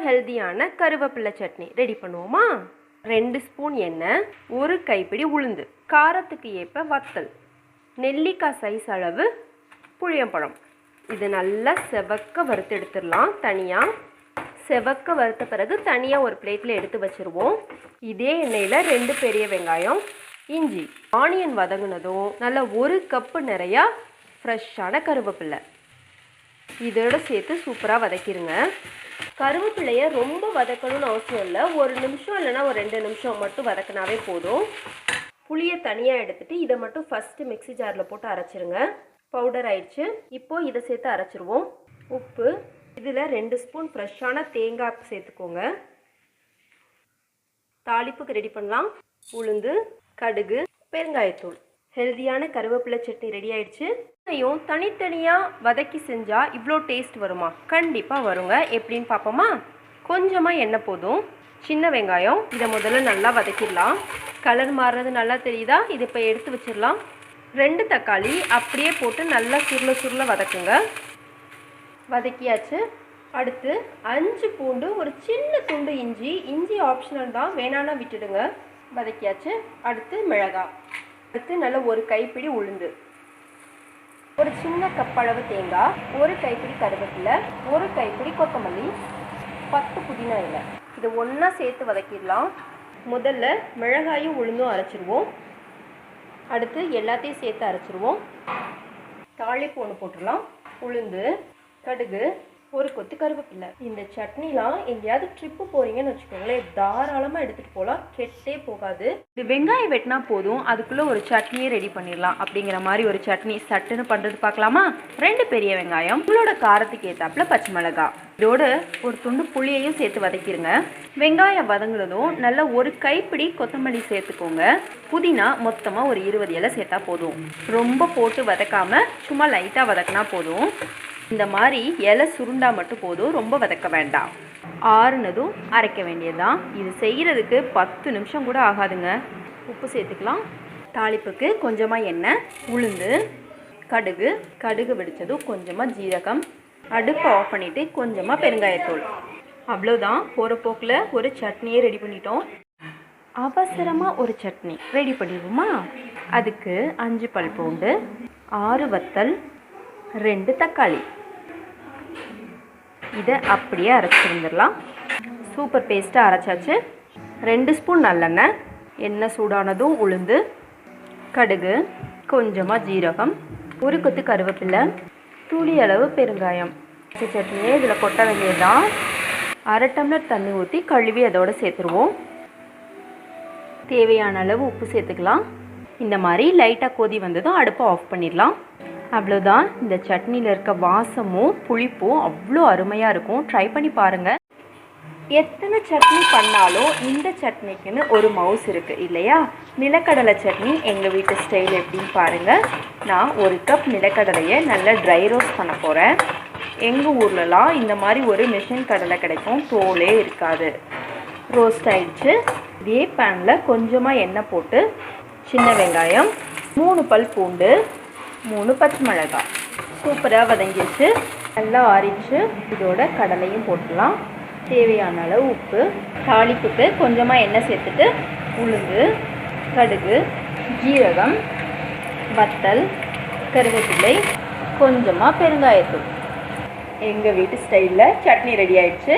ஹெல்தியான கருவேப்பிலை சட்னி ரெடி பண்ணுவோமா? 2 ஸ்பூன் எண்ணெய், 1 கைப்பிடி உளுந்து, காரத்துக்கு ஏற்ப வத்தல், நெல்லிக்காய் சைஸ் அளவு புளியம்பழம். இது நல்லா செவக்க வறுத்து எடுத்துடலாம். தனியாக செவக்க வறுத்த பிறகு தனியாக ஒரு பிளேட்டில் எடுத்து வச்சுருவோம். இதே எண்ணெயில் 2 பெரிய வெங்காயம், இஞ்சி, ஆனியன் வதங்கினதும் நல்லா 1 கப்பு நிறையா ஃப்ரெஷ்ஷான கருவேப்பிலை இதோட சேர்த்து சூப்பராக வதக்கிடுங்க. கருவேப்பிலையை ரொம்ப வதக்கணும்னு அவசியம் இல்லை. 1 நிமிஷம் இல்லைனா ஒரு 2 நிமிஷம் மட்டும் வதக்கினாவே போதும். புளியை தனியாக எடுத்துகிட்டு இதை மட்டும் ஃபஸ்ட்டு மிக்ஸி ஜாரில் போட்டு அரைச்சிருங்க. பவுடர் ஆயிடுச்சு. இப்போது இதை சேர்த்து அரைச்சிருவோம். உப்பு, இதில் 2 ஸ்பூன் ஃப்ரெஷ்ஷான தேங்காய் சேர்த்துக்கோங்க. தாளிப்புக்கு ரெடி பண்ணலாம். உளுந்து, கடுகு, பெருங்காயத்தூள். ஹெல்தியான கருவேப்பிலை சட்னி ரெடி ஆயிடுச்சு. இதையும் தனித்தனியாக வதக்கி செஞ்சால் இவ்வளோ டேஸ்ட் வருமா? கண்டிப்பாக வருங்க. எப்படின்னு பார்ப்போமா? கொஞ்சமாக எண்ணெய் போதும். சின்ன வெங்காயம், இதை முதல்ல நல்லா வதக்கிடலாம். கலர் மாறுறது நல்லா தெரியுதா? இது இப்போ எடுத்து வச்சிடலாம். 2 தக்காளி அப்படியே போட்டு நல்லா சுருள வதக்குங்க. வதக்கியாச்சு. அடுத்து 5 பூண்டு, ஒரு சின்ன துண்டு இஞ்சி ஆப்ஷனல் தான், வேணான்னா விட்டுடுங்க. வதக்கியாச்சு. அடுத்து மிளகாய், அடுத்து நல்ல 1 கைப்பிடி உளுந்து, ஒரு சின்ன கப் அளவு தேங்காய், 1 கைப்பிடி கருவேப்பிலை, 1 கைப்பிடி கொத்தமல்லி, 10 புதினா இலை. இதை ஒன்றா சேர்த்து வதக்கிடலாம். முதல்ல மிளகாயும் உளுந்தும் அரைச்சிடுவோம். அடுத்து எல்லாத்தையும் சேர்த்து அரைச்சிடுவோம். தாளிப்பு ஒன்று போட்டுடலாம். உளுந்து, கடுகு, 1 கொத்து கருவேப்பிலை. இந்த சட்னிலாம் எங்கேயாவது ட்ரிப்பு போகிறீங்கன்னு வச்சுக்கோங்களேன், தாராளமாக எடுத்துகிட்டு போகலாம், கெட்டே போகாது. இது வெங்காயம் வெட்டினா போதும், அதுக்குள்ளே ஒரு சட்னியே ரெடி பண்ணிடலாம். அப்படிங்கிற மாதிரி ஒரு சட்னி சட்டுன்னு பண்ணுறது பார்க்கலாமா? 2 பெரிய வெங்காயம், உங்களோட காரத்துக்கு ஏற்றாப்புல பச்சை மிளகாய், இதோடு ஒரு துண்டு புளியையும் சேர்த்து வதக்கிடுங்க. வெங்காயம் வதங்குனதும் நல்லா 1 கைப்பிடி கொத்தமல்லி சேர்த்துக்கோங்க. புதினா மொத்தமாக ஒரு 20 இலை சேர்த்தா போதும். ரொம்ப போட்டு வதக்காமல் சும்மா லைட்டாக வதக்கினா போதும். இந்த மாதிரி இலை சுருண்டா மட்டும் போதும், ரொம்ப வதக்க வேண்டாம். ஆறுனதும் அரைக்க வேண்டியதுதான். இது செய்கிறதுக்கு 10 நிமிஷம் கூட ஆகாதுங்க. உப்பு சேர்த்துக்கலாம். தாளிப்புக்கு கொஞ்சமாக எண்ணெய், உளுந்து, கடுகு வெடித்ததும் கொஞ்சமாக ஜீரகம். அடுப்பை ஆஃப் பண்ணிவிட்டு கொஞ்சமாக பெருங்காயத்தூள். அவ்வளோதான். போகிற போக்கில் ஒரு சட்னியே ரெடி பண்ணிட்டோம். அவசரமாக ஒரு சட்னி ரெடி பண்ணிடுவோமா? அதுக்கு 5 பல் பூண்டு, 6 வத்தல், 2 தக்காளி. இதை அப்படியே அரைச்சிருந்துடலாம். சூப்பர் பேஸ்ட்டாக அரைச்சாச்சு. 2 ஸ்பூன் நல்லெண்ணெய். எண்ணெய் சூடானதும் உளுந்து, கடுகு, கொஞ்சமாக ஜீரகம், 1 கொத்து கருவேப்பிலை, துளி அளவு பெருங்காயம். சட்னியே இதில் கொட்ட வேண்டியதுதான். 1/2 டம்ளர் தண்ணி ஊற்றி கழுவி அதோடு சேர்த்துருவோம். தேவையான அளவு உப்பு சேர்த்துக்கலாம். இந்த மாதிரி லைட்டாக கொதி வந்ததும் அடுப்பை ஆஃப் பண்ணிடலாம். அவ்வளோதான். இந்த சட்னியில் இருக்க வாசமும் புளிப்பும் அவ்வளோ அருமையாக இருக்கும். ட்ரை பண்ணி பாருங்கள். எத்தனை சட்னி பண்ணாலும் இந்த சட்னிக்குன்னு ஒரு மவுஸ் இருக்குது இல்லையா? நிலக்கடலை சட்னி எங்கள் வீட்டு ஸ்டைல் எப்படின்னு பாருங்கள். நான் 1 கப் நிலக்கடலையை நல்லா ட்ரை ரோஸ்ட் பண்ண போகிறேன். எங்கள் ஊர்லலாம் இந்த மாதிரி ஒரு மிஷின் கடலை கிடைக்கும், தோலே இருக்காது. ரோஸ்ட் ஆயிடுச்சு. இதே பேனில் கொஞ்சமாக எண்ணெய் போட்டு சின்ன வெங்காயம், 3 பல் பூண்டு, 3 பச்சை மிளகாய் சூப்பராக வதங்கிடுச்சு. நல்லா ஆறிடுச்சு. இதோட கடலையும் போட்டுடலாம். தேவையான அளவு உப்பு. தாளிப்புக்கு கொஞ்சமாக எண்ணெய் சேர்த்துட்டு உளுந்து, கடுகு, ஜீரகம், வத்தல், கருவேப்பிலை, கொஞ்சமாக பெருங்காயத்தூள். எங்கள் வீட்டு ஸ்டைலில் சட்னி ரெடி ஆயிடுச்சு.